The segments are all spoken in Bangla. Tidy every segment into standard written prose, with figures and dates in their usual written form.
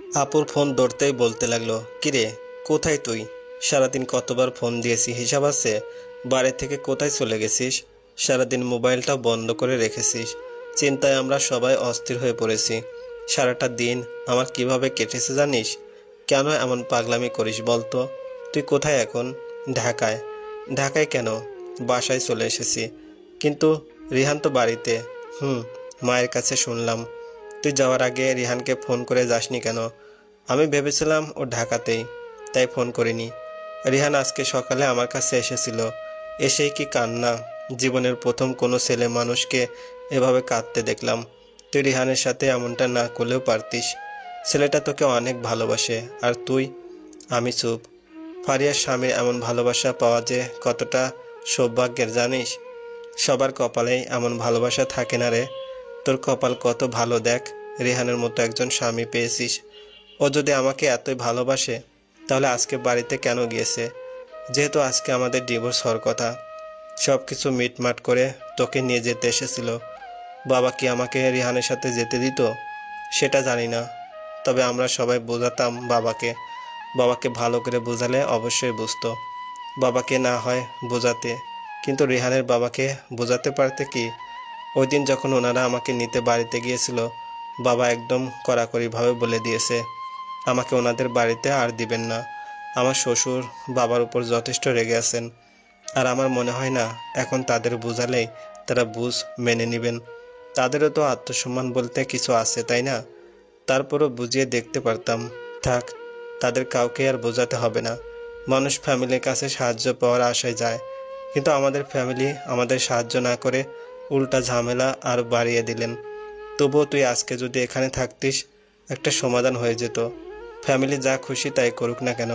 আপুর ফোন ধরতেই বলতে লাগলো, কিরে কোথায় তুই? সারাদিন কতবার ফোন দিয়েছি হিসাব আছে? বাড়ি থেকে কোথায় চলে গেছিস? সারাদিন মোবাইলটা বন্ধ করে রেখেছিস। চিন্তায় আমরা সবাই অস্থির হয়ে পড়েছি। সারাটা দিন আমার কিভাবে কেটেছে জানিস? কেন এমন পাগলামি করিস বলতো? তুই কোথায় এখন? ঢাকায়। ঢাকায় কেন? বাসায় চলে এসেছি। কিন্তু রিহান তো বাড়িতে। মায়ের কাছে শুনলাম। তুই যাওয়ার আগে রিহানকে ফোন করে যাসনি কেন? আমি ভেবেছিলাম ও ঢাকাতেই, তাই ফোন করিনি। রিহান আজকে সকালে আমার কাছে এসেছিল। এসেই কি কান্না! জীবনের প্রথম কোনো ছেলে মানুষকে এভাবে কাঁদতে দেখলাম। তুই রিহানের সাথে এমনটা না করলেও পারতিস। ছেলেটা তোকে অনেক ভালোবাসে, আর তুই? আমি চুপ। ফারিয়ার স্বামীর এমন ভালোবাসা পাওয়া যে কতটা সৌভাগ্যের জানিস? সবার কপালেই এমন ভালোবাসা থাকে না রে। তোর কপাল কত ভালো দেখ, রেহানের মতো একজন স্বামী পেয়েছিস। ও যদি আমাকে এতই ভালোবাসে তাহলে আজকে বাড়িতে কেন গিয়েছে? যেহেতু আজকে আমাদের ডিভোর্স হওয়ার কথা, সব কিছু মিটমাট করে তোকে নিয়ে যেতে এসেছিল। বাবা কি আমাকে রিহানের সাথে যেতে দিত? সেটা জানি না, তবে আমরা সবাই বোঝাতাম বাবাকে। বাবাকে ভালো করে বোঝালে অবশ্যই বুঝতো। বাবাকে না হয় বোঝাতে, কিন্তু রিহানের বাবাকে বোঝাতে পারতে কি? ওই দিন যখন ওনারা আমাকে নিতে বাড়িতে গিয়েছিল, বাবা একদম কড়াকড়িভাবে বলে দিয়েছে আমাকে ওনাদের বাড়িতে আর দিবেন না। আমার শ্বশুর বাবার উপর যথেষ্ট রেগে আছেন, আর আমার মনে হয় না এখন তাদের বোঝালেই তারা বুঝ মেনে নেবেন। তাদেরও তো আত্মসম্মান বলতে কিছু আছে, তাই না? তারপরও বুঝিয়ে দেখতে পারতাম। থাক, তাদের কাউকে আর বোঝাতে হবে না। মানুষ ফ্যামিলির কাছে সাহায্য পাওয়ার আশায় যায়, কিন্তু আমাদের ফ্যামিলি আমাদের সাহায্য না করে উল্টা ঝামেলা আর বাড়িয়ে দিলেন। তবুও তুই আজকে যদি এখানে থাকতিস, একটা সমাধান হয়ে যেত। ফ্যামিলি যা খুশি তাই করুক না কেন,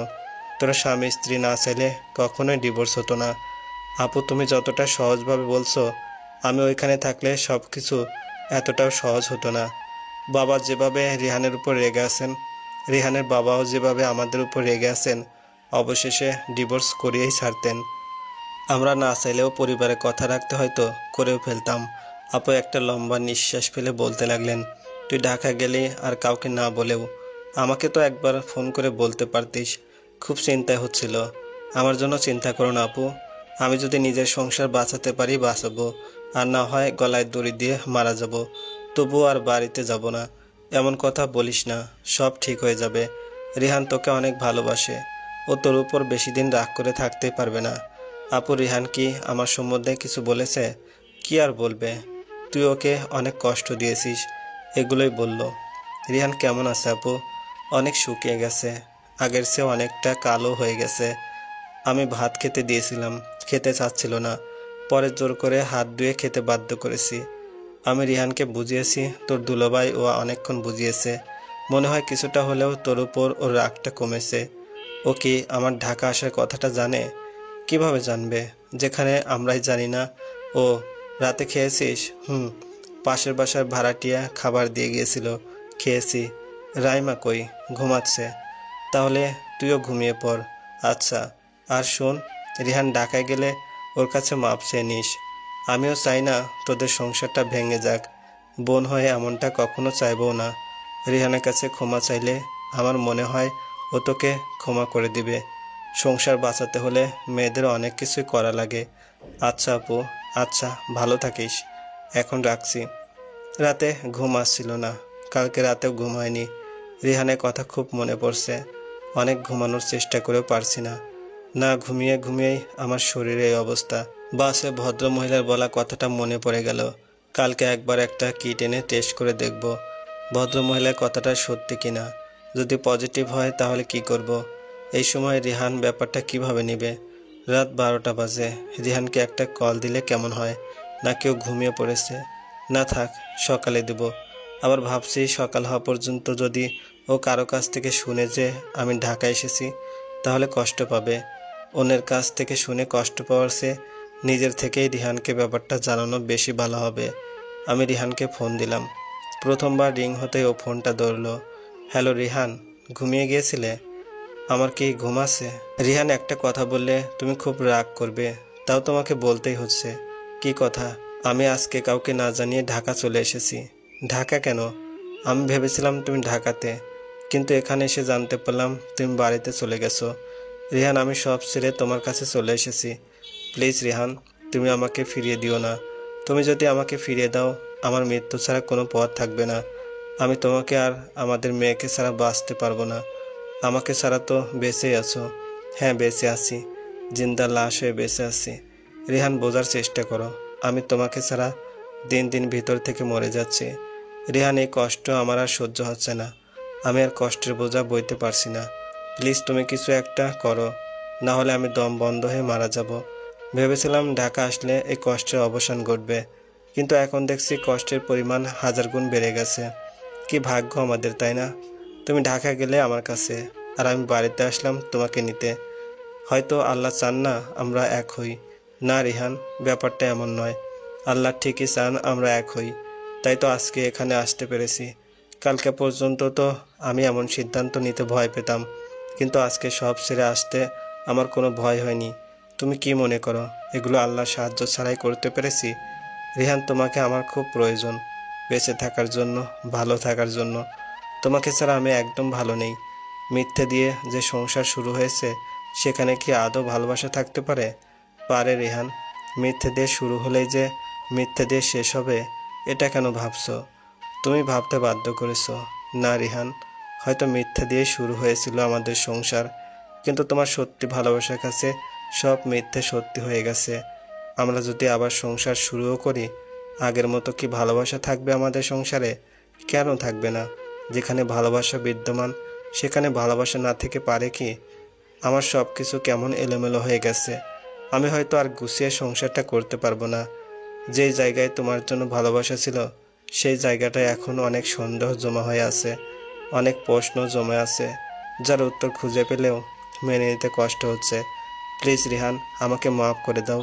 তোরা স্বামী স্ত্রী না চাইলে কখনোই ডিভোর্স হতো না। আপু, তুমি যতটা সহজভাবে বলছো, আমি ওইখানে থাকলে সব কিছু এতটাও সহজ হতো না। বাবা যেভাবে রিহানের উপর রেগে আছেন, রিহানের বাবাও যেভাবে আমাদের উপর রেগে আছেন, অবশেষে ডিভোর্স করিয়েই ছাড়তেন। আমরা না চাইলেও পরিবারের কথা রাখতে হয়তো করেও ফেলতাম। আপু একটা লম্বা নিঃশ্বাস ফেলে বলতে লাগলেন, তুই ঢাকা গেলি আর কাউকে না বলেও আমাকে তো একবার ফোন করে বলতে পারতিস। খুব চিন্তায় হচ্ছিল। আমার জন্য চিন্তা করো না আপু। আমি যদি নিজের সংসার বাঁচাতে পারি বাঁচাবো, আর না হয় গলায় দড়ি দিয়ে মারা যাব। তবুও আর বাড়িতে যাব না। এমন কথা বলিস না, সব ঠিক হয়ে যাবে। রিহান তোকে অনেক ভালোবাসে। ও তোর উপর বেশি দিন রাগ করে থাকতে পারবে না। আপু, রিহান কি আমার সম্বন্ধে কিছু বলেছে? কি আর বলবে? তুই ওকে অনেক কষ্ট দিয়েছিস, এগুলোই বলল। রিহান কেমন আছে আপু? অনেক শুকিয়ে গেছে, আগের চেয়ে অনেকটা কালো হয়ে গেছে। আমি ভাত খেতে দিয়েছিলাম, খেতে চাচ্ছিল না। পরে জোর করে হাত ধুয়ে খেতে বাধ্য করেছি। আমি রিহানকে বুঝিয়েছি, তোর দুলাভাই ও অনেকক্ষণ বুঝিয়েছে। মনে হয় কিছুটা হলেও তোর উপর ওর রাগটা কমেছে। ও কি আমার ঢাকা আসার কথাটা জানে? কিভাবে জানবে, যেখানে আমরাই জানি না? ও, রাতে খেয়েছিস? পাশের বাসার ভাড়াটিয়া খাবার দিয়ে গিয়েছিল, খেয়েছি। রাইমা কই? ঘুমাচ্ছে। তাহলে তুইও ঘুমিয়ে পড়। আচ্ছা, আর শোন, রিহান ঢাকায় গেলে ওর কাছে মাপ চেয়ে নিস। আমিও চাই না তোদের সংসারটা ভেঙে যাক। বোন হয়ে এমনটা কখনো চাইবও না। রিহানের কাছে ক্ষমা চাইলে আমার মনে হয় ও তোকে ক্ষমা করে দিবে। সংসার বাঁচাতে হলে মেয়েদের অনেক কিছুই করা লাগে। আচ্ছা আপু, আচ্ছা, ভালো থাকিস। এখন রাখছি। রাতে ঘুম আসছিল না, কালকে রাতেও ঘুম হয়নি। রিহানের কথা খুব মনে পড়ছে। অনেক ঘুমানোর চেষ্টা করেও পারছি না। না ঘুমিয়ে ঘুমিয়েই আমার শরীরে এই অবস্থা। বাসে ভদ্রমহিলার বলা কথাটা মনে পড়ে গেল। কালকে একবার একটা কিট এনে টেস্ট করে দেখব ভদ্রমহিলার কথাটা সত্যি কিনা। যদি পজিটিভ হয় তাহলে কি করব? এই সময় রিহান ব্যাপারটা কিভাবে নেবে? রাত 12টা বাজে। রিহানকে একটা কল দিলে কেমন হয়? না কেউ ঘুমিয়ে পড়েছে? না থাক, সকালে দেব। আবার ভাবছি সকাল হওয়া পর্যন্ত যদি ও কারো কাছ থেকে শুনে যে আমি ঢাকা এসেছি, তাহলে কষ্ট পাবে। অন্যের কাছ থেকে শুনে কষ্ট পাওয়ার চেয়ে নিজের থেকেই রিহানকে ব্যাপারটা জানানো বেশি ভালো হবে। আমি রিহানকে ফোন দিলাম। প্রথমবার রিং হতেই ও ফোনটা ধরলো। হ্যালো রিহান, ঘুমিয়ে গিয়েছিলে? আমার কি ঘুম আছে? রিহান একটা কথা বললে তুমি খুব রাগ করবে, তাও তোমাকে বলতেই হচ্ছে। কি কথা? আমি আজকে কাউকে না জানিয়ে ঢাকা চলে এসেছি। ঢাকা কেন? আমি ভেবেছিলাম তুমি ঢাকাতে। কিন্তু এখানে এসে জানতে পারলাম তুমি বাড়িতে চলে গেছো। রিহান, আমি সব ছেড়ে তোমার কাছে চলে এসেছি। প্লিজ রিহান, তুমি আমাকে ফিরিয়ে দিও না। তুমি যদি আমাকে ফিরিয়ে দাও, আমার মৃত্যু ছাড়া কোনো পথ থাকবে না। আমি তোমাকে আর আমাদের মেয়েকে ছাড়া বাঁচতে পারবো না। আমাকে ছাড়া তো বেঁচেই আছো। হ্যাঁ, বেঁচে আছি, জিন্দা লাশ হয়ে বেঁচে আছি। রিহান, বোঝার চেষ্টা করো, আমি তোমাকে ছাড়া দিন দিন ভিতর থেকে মরে যাচ্ছি। রিহান, এই কষ্ট আমার আর সহ্য হচ্ছে না। আমি আর কষ্টের বোঝা বইতে পারছি না। প্লিজ তুমি কিছু একটা করো, না হলে আমি দম বন্ধ হয়ে মারা যাব। ভেবেছিলাম ঢাকা আসলে এই কষ্টের অবসান ঘটবে, কিন্তু এখন দেখছি কষ্টের পরিমাণ হাজার গুণ বেড়ে গেছে। কি ভাগ্য আমাদের, তাই না? তুমি ঢাকা গেলে আমার কাছে, আর আমি বাড়িতে আসলাম তোমাকে নিতে। হয়তো আল্লাহ চান না আমরা এক হই। না রিহান, ব্যাপারটা এমন নয়। আল্লাহ ঠিকই চান আমরা এক হই, তাই তো আজকে এখানে আসতে পেরেছি। কালকে পর্যন্ত তো আমি এমন সিদ্ধান্ত নিতে ভয় পেতাম, কিন্তু আজকে সব ছেড়ে আসতে আমার কোনো ভয় হয়নি। তুমি কি মনে করো এগুলো আল্লাহর সাহায্য ছাড়াই করতে পেরেছি? রিহান, তোমাকে আমার খুব প্রয়োজন, বেঁচে থাকার জন্য, ভালো থাকার জন্য। তোমাকে ছাড়া আমি একদম ভালো নেই। মিথ্যে দিয়ে যে সংসার শুরু হয়েছে, সেখানে কি আদৌ ভালোবাসা থাকতে পারে? পারে রিহান? মিথ্যে দিয়ে শুরু হলেই যে মিথ্যে দিয়ে শেষ হবে, এটা কেন ভাবছো? তুমি ভাবতে বাধ্য করেছো। না রিহান, হয়তো মিথ্যে দিয়ে শুরু হয়েছিল আমাদের সংসার, কিন্তু তোমার সত্যি ভালোবাসার কাছে সব মিথ্যে সত্যি হয়ে গেছে। আমরা যদি আবার সংসার শুরুও করি, আগের মতো কি ভালোবাসা থাকবে আমাদের সংসারে? কেন থাকবে না? যেখানে ভালোবাসা বিদ্যমান, সেখানে ভালোবাসা না থেকে পারে কি? আমার সব কিছু কেমন এলোমেলো হয়ে গেছে। আমি হয়তো আর গুছিয়ে সংসারটা করতে পারবো না। যেই জায়গায় তোমার জন্য ভালোবাসা ছিল, সেই জায়গাটায় এখন অনেক সন্দেহ জমা হয়ে আছে, অনেক প্রশ্ন জমে আছে, যার উত্তর খুঁজে পেলেও মেনে নিতে কষ্ট হচ্ছে। প্লিজ রিহান, আমাকে মাফ করে দাও।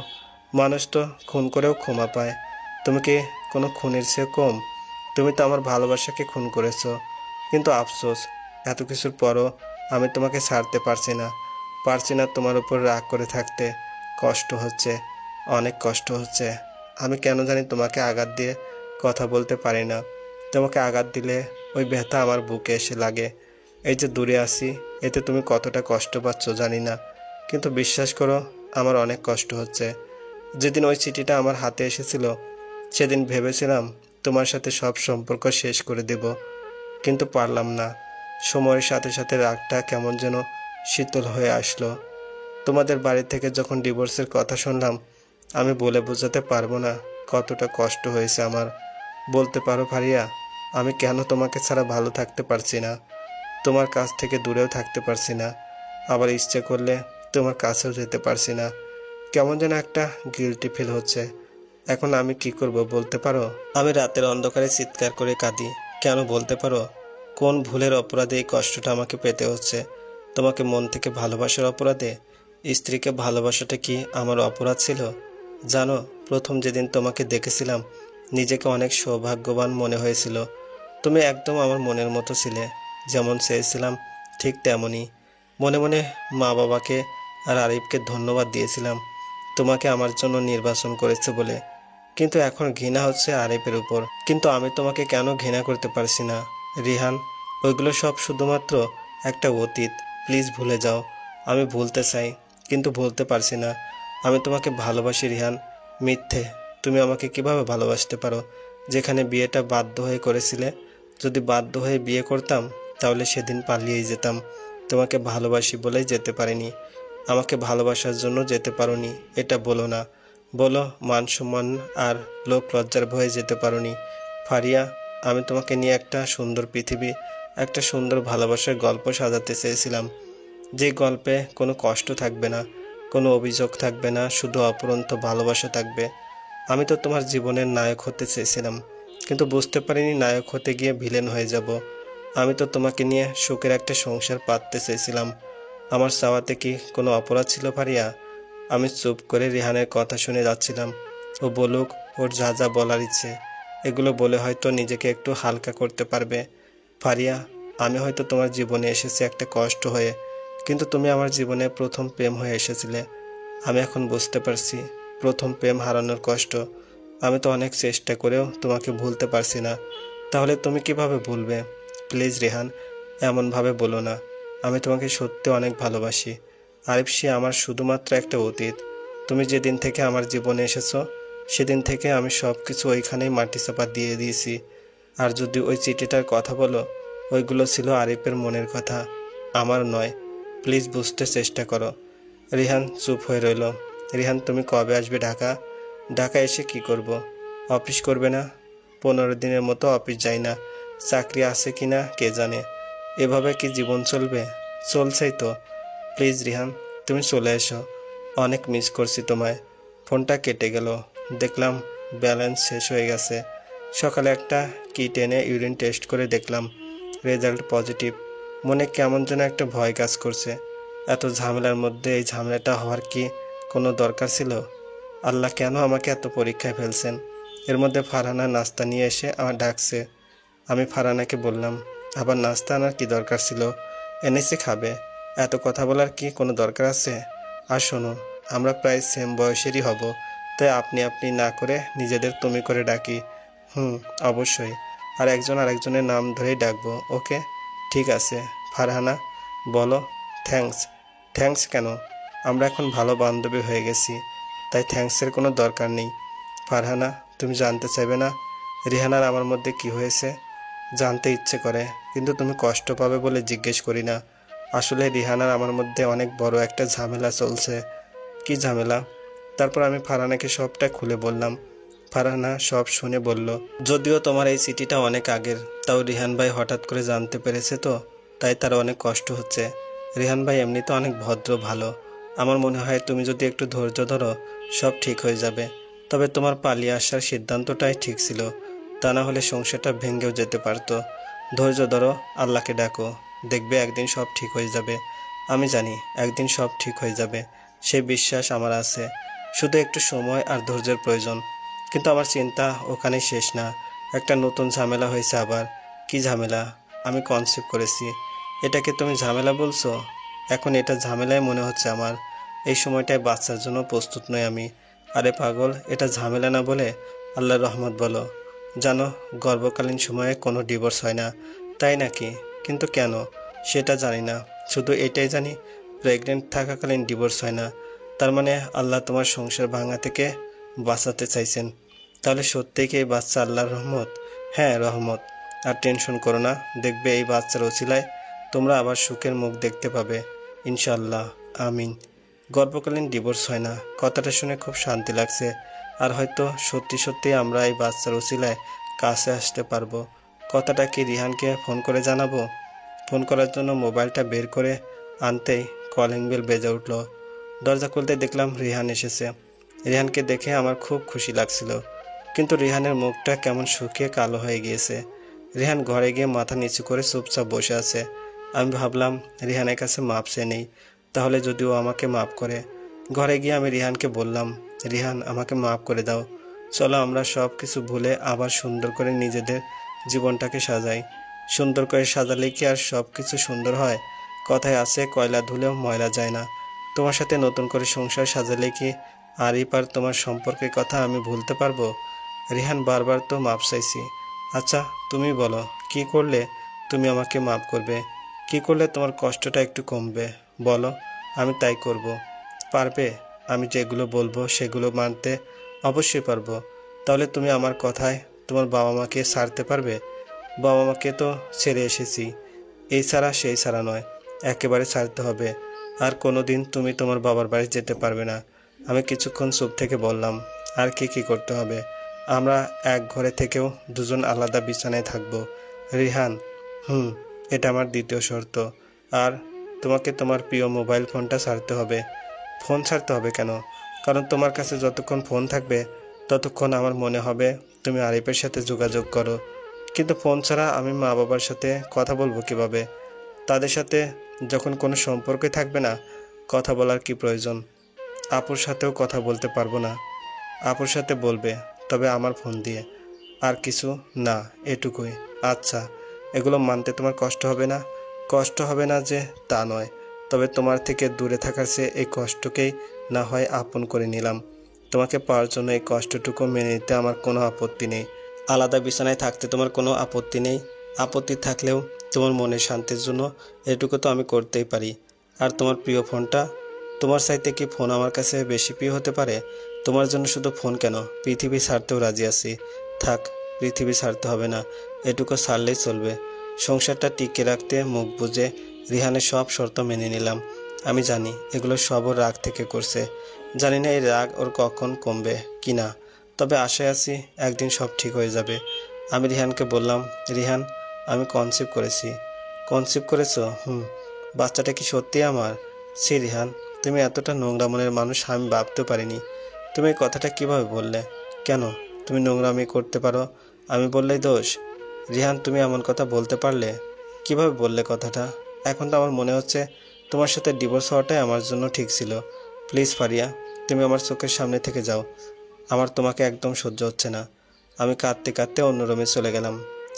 মানুষ তো খুন করেও ক্ষমা পায়। তুমি কি কোনো খুনের চেয়ে কম? তুমি তো আমার ভালোবাসাকে খুন করেছো। কিন্তু আফসোস, এত কিছুর পরও আমি তোমাকে ছাড়তে পারছি না তোমার উপর রাগ করে থাকতে। কষ্ট হচ্ছে, অনেক কষ্ট হচ্ছে। আমি কেন জানি তোমাকে আঘাত দিয়ে কথা বলতে পারি না। তোমাকে আঘাত দিলে ওই ব্যথা আমার বুকে এসে লাগে। এই যে দূরে আছি, এতে তুমি কতটা কষ্ট পাচ্ছ জানি না, কিন্তু বিশ্বাস করো, আমার অনেক কষ্ট হচ্ছে। যেদিন ওই চিঠিটা আমার হাতে এসেছিল, সেদিন ভেবেছিলাম তোমার সাথে সব সম্পর্ক শেষ করে দেব, কিন্তু পারলাম না। সময়ের সাথে সাথে রাগটা কেমন যেন শীতল হয়ে আসলো। তোমাদের বাড়ি থেকে যখন ডিভোর্সের কথা শুনলাম, আমি বলে বোঝাতে পারবো না কতটা কষ্ট হয়েছে আমার। বলতে পারো ফারিয়া, আমি কেন তোমাকে ছাড়া ভালো থাকতে পারছি না? তোমার কাছ থেকে দূরেও থাকতে পারছি না, আবার ইচ্ছে করলে তোমার কাছেও যেতে পারছি না। কেমন যেন একটা গিল্টি ফিল হচ্ছে। এখন আমি কি করব বলতে পারো? আমি রাতের অন্ধকারে চিৎকার করে কাঁদি। কেন বলতে পারো? কোন ভুলের অপরাধে এই কষ্টটা আমাকে পেতে হচ্ছে? তোমাকে মন থেকে ভালোবাসার অপরাধে? স্ত্রীকে ভালোবাসাটা কি আমার অপরাধ ছিল? জানো, প্রথম যেদিন তোমাকে দেখেছিলাম, নিজেকে অনেক সৌভাগ্যবান মনে হয়েছিল। তুমি একদম আমার মনের মতো ছিলে, যেমন চেয়েছিলাম ঠিক তেমনই। মনে মনে মা বাবাকে আর আরিফকে ধন্যবাদ দিয়েছিলাম তোমাকে আমার জন্য নির্বাচন করেছে বলে। কিন্তু এখন ঘৃণা হচ্ছে আরিফের উপর। কিন্তু আমি তোমাকে কেন ঘৃণা করতে পারছি না রিহান? ওইগুলো সব শুধুমাত্র একটা অতীত। প্লিজ ভুলে যাও। আমি ভুলতে চাই, কিন্তু ভুলতে পারছি না। আমি তোমাকে ভালোবাসি রিহান। মিথ্যে। তুমি আমাকে কিভাবে ভালোবাসতে পারো, যেখানে বিয়েটা বাধ্য হয়ে করেছিলে? যদি বাধ্য হয়ে বিয়ে করতাম, তাহলে সেদিন পালিয়েই যেতাম। তোমাকে ভালোবাসি বলেই যেতে পারিনি। আমাকে ভালোবাসার জন্য যেতে পারোনি, এটা বলো না। বলো মান সম্মান আর লোক লজ্জার ভয়ে যেতে পারোনি। ফারিয়া, আমি তোমাকে নিয়ে একটা সুন্দর পৃথিবী, একটা সুন্দর ভালোবাসার গল্প সাজাতে চেয়েছিলাম, যে গল্পে কোনো কষ্ট থাকবে না, কোনো অভিযোগ থাকবে না, শুধু অপরন্ত ভালোবাসা থাকবে। আমি তো তোমার জীবনের নায়ক হতে চেয়েছিলাম, কিন্তু বুঝতে পারিনি নায়ক হতে গিয়ে ভিলেন হয়ে যাব। আমি তো তোমাকে নিয়ে সুখের একটা সংসার পাততে চেয়েছিলাম। আমার চাওয়াতে কি কোনো অপরাধ ছিল ফারিয়া? আমি চুপ করে রিহানের কথা শুনে যাচ্ছিলাম। ও বলুক ওর যা যা বলার ইচ্ছে, এগুলো বলে হয়তো নিজেকে একটু হালকা করতে পারবে। ফারিয়া, আমি হয়তো তোমার জীবনে এসেছি একটা কষ্ট হয়ে, কিন্তু তুমি আমার জীবনে প্রথম প্রেম হয়ে এসেছিলে। আমি এখন বুঝতে পারছি প্রথম প্রেম হারানোর কষ্ট। আমি তো অনেক চেষ্টা করেও তোমাকে ভুলতে পারছি না, তাহলে তুমি কিভাবে ভুলবে? প্লিজ রেহান, এমনভাবে বলো না। আমি তোমাকে সত্যি অনেক ভালোবাসি। আরিফ, সে আমার শুধুমাত্র একটা অতীত। তুমি যেদিন থেকে আমার জীবনে এসেছো সেদিন থেকে আমি সব কিছু ওইখানেই মাটি চাপা দিয়ে দিয়েছি। আর যদি ওই চিঠিটার কথা বলো, ওইগুলো ছিল আরিফের মনের কথা, আমার নয়। প্লিজ বুঝতে চেষ্টা করো। রিহান চুপ হয়ে রইল। রিহান, তুমি কবে আসবে ঢাকা? ঢাকা এসে কি করব? অফিস করবে না? 15 দিনের মতো অফিস যাই না। চাকরি আছে কি না কে জানে। এভাবে কি জীবন চলবে? চলছেই তো। প্লিজ রিহান, তুমি চলে এসো। অনেক মিস করছি তোমায়। ফোনটা কেটে গেল। দেখলাম ব্যালেন্স শেষ হয়ে গেছে। সকালে একটা কিট এনে ইউরিন টেস্ট করে দেখলাম রেজাল্ট পজিটিভ। মনে কেমন যেন একটা ভয় কাজ করছে। এত ঝামেলার মধ্যে এই ঝামেলাটা হওয়ার কি কোনো দরকার ছিল? আল্লাহ কেন আমাকে এত পরীক্ষায় ফেলছেন? এর মধ্যে ফারহানা নাস্তা নিয়ে এসে আমার ডাকছে। আমি ফারহানাকে বললাম, আবার নাস্তা আনার কি দরকার ছিল? এনেছে, খাবে। এত কথা বলার কি কোনো দরকার আছে? আর শোনো, আমরা প্রায় সেম বয়সেরই হব, তাই আপনি আপনি না করে নিজেদের তুমি করে ডাকি। অবশ্যই। আর একজন আরেকজনের নাম ধরেই ডাকবো, ওকে? ঠিক আছে। ফারহানা, বলো। থ্যাঙ্কস। থ্যাঙ্কস কেন? আমরা এখন ভালো বান্ধবী হয়ে গেছি, তাই থ্যাঙ্কসের কোনো দরকার নেই। ফারহানা, তুমি জানতে চাইবে না রিহানার আমার মধ্যে কি হয়েছে? জানতে ইচ্ছে করে, কিন্তু তুমি কষ্ট পাবে বলে জিজ্ঞেস করি না। আসলে রিহানার আমার মধ্যে অনেক বড় একটা ঝামেলা চলছে। কি ঝামেলা? তারপর আমি ফারহানাকে সবটা খুলে বললাম। ফারহানা সব শুনে বলল, যদিও তোমার এই চিঠিটা অনেক আগের, তাও রিহান ভাই হঠাৎ করে জানতে পেরেছে তো, তাই তার অনেক কষ্ট হচ্ছে। রিহান ভাই এমনিতে অনেক ভদ্র, ভালো। আমার মনে হয় তুমি যদি একটু ধৈর্য ধরো সব ঠিক হয়ে যাবে। তবে তোমার পালিয়ে আসার সিদ্ধান্তটাই ঠিক ছিল, তা না হলে সংসারটা ভেঙেও যেতে পারতো। ধৈর্য ধরো, আল্লাহকে ডাকো, দেখবে একদিন সব ঠিক হয়ে যাবে। আমি জানি একদিন সব ঠিক হয়ে যাবে, সেই বিশ্বাস আমার আছে। শুধু একটু সময় আর ধৈর্যের প্রয়োজন। কিন্তু আমার চিন্তা ওখানেই শেষ না। একটা নতুন ঝামেলা হয়েছে আবার। কি ঝামেলা? আমি কনসেপ্ট করেছি। এটাকে তুমি ঝামেলা বলছো? এখন এটা ঝামেলাই মনে হচ্ছে আমার। এই সময়টায় বাচ্চার জন্য প্রস্তুত নই আমি। আরে পাগল, এটা ঝামেলা না বলে আল্লাহর রহমত বলো। জানো, গর্ভকালীন সময়ে কোনো ডিভোর্স হয় না, তাই নাকি? কিন্তু কেন সেটা জানি না। শুধু এটাই জানি প্রেগনেন্ট থাকাকালীন ডিভোর্স হয় না। তার মানে আল্লাহ তোমার সংসার ভাঙা থেকে বাঁচাতে চাইছেন। তাহলে সত্যিই কি এই বাচ্চা আল্লাহর রহমত? হ্যাঁ, রহমত। আর টেনশন করো না, দেখবে এই বাচ্চার ওসিলায় তোমরা আবার সুখের মুখ দেখতে পাবে, ইনশাল্লাহ। আমিন। গর্ভকালীন ডিভোর্স হয় না, কথাটা শুনে খুব শান্তি লাগছে। আর হয়তো সত্যি সত্যি আমরা এই বাচ্চার ওসিলায় কাছে আসতে পারবো। কথাটা কি রিহানকে ফোন করে জানাবো? ফোন করার জন্য মোবাইলটা বের করে আনতেই কলিং বেল বেজে উঠল। দরজা খুলতে দেখলাম রিহান এসেছে। রিহানকে দেখে আমার খুব খুশি লাগছিল, কিন্তু রিহানের মুখটা কেমন শুকিয়ে কালো হয়ে গিয়েছে। রিহান ঘরে গিয়ে মাথা নিচু করে চুপচাপ বসে আছে। আমি ভাবলাম রিহানের কাছে মাপ চেয়ে নেই, তাহলে যদি ও আমাকে মাফ করে। ঘরে গিয়ে আমি রিহানকে বললাম, রিহান, আমাকে মাফ করে দাও। চলো আমরা সব কিছু ভুলে আবার সুন্দর করে নিজেদের জীবনটাকে সাজাই। সুন্দর করে সাজালে কি আর সব কিছু সুন্দর হয়? কথায় আছে, কয়লা ধুলেও ময়লা যায় না। তোমার সাথে নতুন করে সংসার সাজালে কি আরিফ আর তোমার সম্পর্কের কথা আমি ভুলতে পারবো? রিহান, বারবার তো মাপ চাইছি। আচ্ছা তুমি বলো, কি করলে তুমি আমাকে মাফ করবে? কি করলে তোমার কষ্টটা একটু কমবে? বলো, আমি তাই করব। পারবে? আমি যেগুলো বলবো সেগুলো মানতে? অবশ্যই পারবো। তাহলে তুমি আমার কথায় তোমার বাবা মাকে ছাড়তে পারবে? বাবা মাকে তো ছেড়ে এসেছি, এই ছাড়া সেই ছাড়া নয়, একেবারে ছাড়তে হবে। আর কোনো দিন তুমি তোমার বাবার বাড়ি যেতে পারবে না। আমি কিছুক্ষণ চুপ থেকে বললাম, আর কি কি করতে হবে? আমরা এক ঘরে থেকেও দুজন আলাদা বিছানায় থাকবো। রিহান, এটা আমার দ্বিতীয় শর্ত। আর তোমাকে তোমার প্রিয় মোবাইল ফোনটা ছাড়তে হবে। ফোন ছাড়তে হবে কেন? কারণ তোমার কাছে যতক্ষণ ফোন থাকবে ততক্ষণ আমার মনে হবে তুমি আরিফের সাথে যোগাযোগ করো। কিন্তু ফোন ছাড়া আমি মা বাবার সাথে কথা বলবো কিভাবে? তাদের সাথে যখন কোনো সম্পর্কে থাকবে না, কথা বলার কি প্রয়োজন? আপুর সাথেও কথা বলতে পারবো না। আপুর সাথে বলবে, তবে আমার ফোন দিয়ে। আর কিছু না, এটুকুই। আচ্ছা, এগুলো মানতে তোমার কষ্ট হবে না? কষ্ট হবে না যে তা নয়, তবে তোমার থেকে দূরে থাকার চেয়ে এই কষ্টকেই না হয় আপন করে নিলাম। তোমাকে পাওয়ার জন্য এই কষ্টটুকু মেনে নিতে আমার কোনো আপত্তি নেই। আলাদা বিছানায় থাকতে তোমার কোনো আপত্তি নেই? আপত্তি থাকলেও তোমার মনের শান্তির জন্য এটুকু তো আমি করতেই পারি। আর তোমার প্রিয় ফোনটা, তোমার চাইতে কি ফোন আমার কাছে বেশি প্রিয় হতে পারে? তোমার জন্য শুধু ফোন কেন, পৃথিবী ছাড়তেও রাজি আছি। থাক, পৃথিবী ছাড়তে হবে না, এটুকু ছাড়লেই চলবে। সংসারটা টিকে রাখতে মুখ বুজে রিহানের সব শর্ত মেনে নিলাম। আমি জানি এগুলো সব ওর রাগ থেকে করছে। জানি না এই রাগ ওর কখন কমবে কি না, তবে আশায় আছি একদিন সব ঠিক হয়ে যাবে। আমি রিহানকে বললাম, রিহান, আমি কনসিভ করেছি। কনসিভ করেছো? বাচ্চাটা কি সত্যি আমার? সে রিহান, তুমি এতটা নোংরা মনের মানুষ আমি ভাবতেও পারিনি। তুমি এই কথাটা কিভাবে বললে? কেন, তুমি নোংরামি করতে পারো, আমি বললেই দোষ? রিহান, তুমি এমন কথা বলতে পারলে? কিভাবে বললে কথাটা? এখন তো আমার মনে হচ্ছে তোমার সাথে ডিভোর্স হওয়াটাই আমার জন্য ঠিক ছিল। প্লিজ ফারিয়া, তুমি আমার চোখের সামনে থেকে যাও। আমার তোমাকে একদম সহ্য হচ্ছে না। আমি কাঁদতে কাঁদতে অন্য রুমে চলে গেলাম।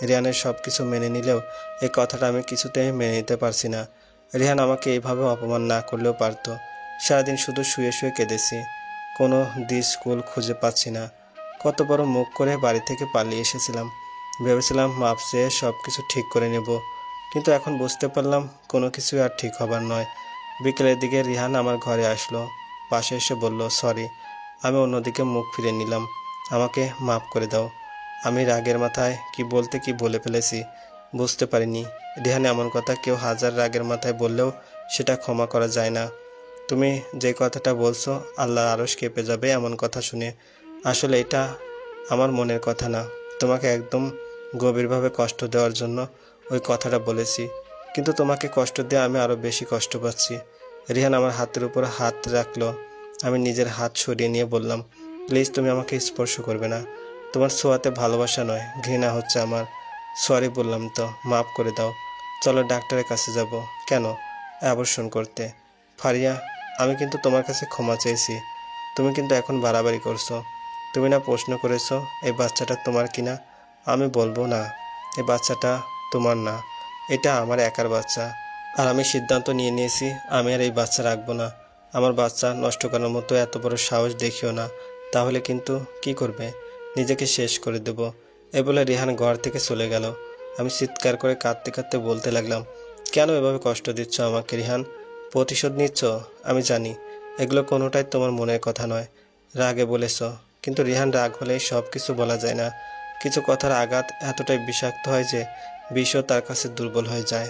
রিহানের সব কিছু মেনে নিলেও এই কথাটা আমি কিছুতেই মেনে নিতে পারছি না। রিহান আমাকে এইভাবে অপমান না করলেও পারতো। সারাদিন শুধু শুয়ে শুয়ে কেঁদেছি, কোনো স্কুল খুঁজে পাচ্ছি না। কত বড় মুখ করে বাড়ি থেকে পালিয়ে এসেছিলাম, ভেবেছিলাম মাপ চেয়ে সব কিছু ঠিক করে নেব, কিন্তু এখন বুঝতে পারলাম কোনো কিছুই আর ঠিক হবার নয়। বিকেলের দিকে রিহান আমার ঘরে আসলো, পাশে এসে বলল সরি। আমি অন্যদিকে মুখ ফিরে নিলাম। আমাকে মাফ করে দাও। আমি রাগের মাথায় কি বলতে কি বলে ফেলেছি বুঝতে পারিনি। রিহান, এমন কথা কেউ হাজার রাগের মাথায় বললেও সেটা ক্ষমা করা যায় না। তুমি যে কথাটা বলছো আল্লাহর আরশ কেঁপে যাবে এমন কথা শুনে। আসলে এটা আমার মনের কথা না, তোমাকে একদম গভীরভাবে কষ্ট দেওয়ার জন্য ওই কথাটা বলেছি, কিন্তু তোমাকে কষ্ট দিয়ে আমি আরও বেশি কষ্ট পাচ্ছি। রিহান আমার হাতের উপর হাত রাখলো। আমি নিজের হাত সরিয়ে নিয়ে বললাম, প্লিজ তুমি আমাকে স্পর্শ করবে না। তোমার ছোঁয়াতে ভালোবাসা নয়, ঘৃণা হচ্ছে আমার। সরি বললাম তো, মাফ করে দাও। চলো ডাক্তারের কাছে যাব। কেন? অ্যাবর্শন করতে। ফারিয়া, আমি কিন্তু তোমার কাছে ক্ষমা চেয়েছি, তুমি কিন্তু এখন বাড়াবাড়ি করছো। তুমি না প্রশ্ন করেছো এই বাচ্চাটা তোমার কিনা? আমি বলবো না, এই বাচ্চাটা তোমার না, এটা আমার একার বাচ্চা। আর আমি সিদ্ধান্ত নিয়ে নিয়েছি আমি আর এই বাচ্চা রাখবো না। আমার বাচ্চা নষ্ট করার মতো এত বড় সাহস দেখিও না, তাহলে কিন্তু কি করবে? নিজেকে শেষ করে দেব। এ বলে রিহান ঘর থেকে চলে গেল। আমি চিৎকার করে কাঁদতে কাঁদতে বলতে লাগলাম, কেন এভাবে কষ্ট দিচ্ছ আমাকে রিহান? প্রতিশোধ নিচ্ছ? আমি জানি এগুলো কোনোটাই তোমার মনের কথা নয়, রাগে বলেছ। কিন্তু রিহান, রাগ হলেই সব কিছু বলা যায় না। কিছু কথার আঘাত এতটাই বিষাক্ত হয় যে বিষও তার কাছে দুর্বল হয়ে যায়।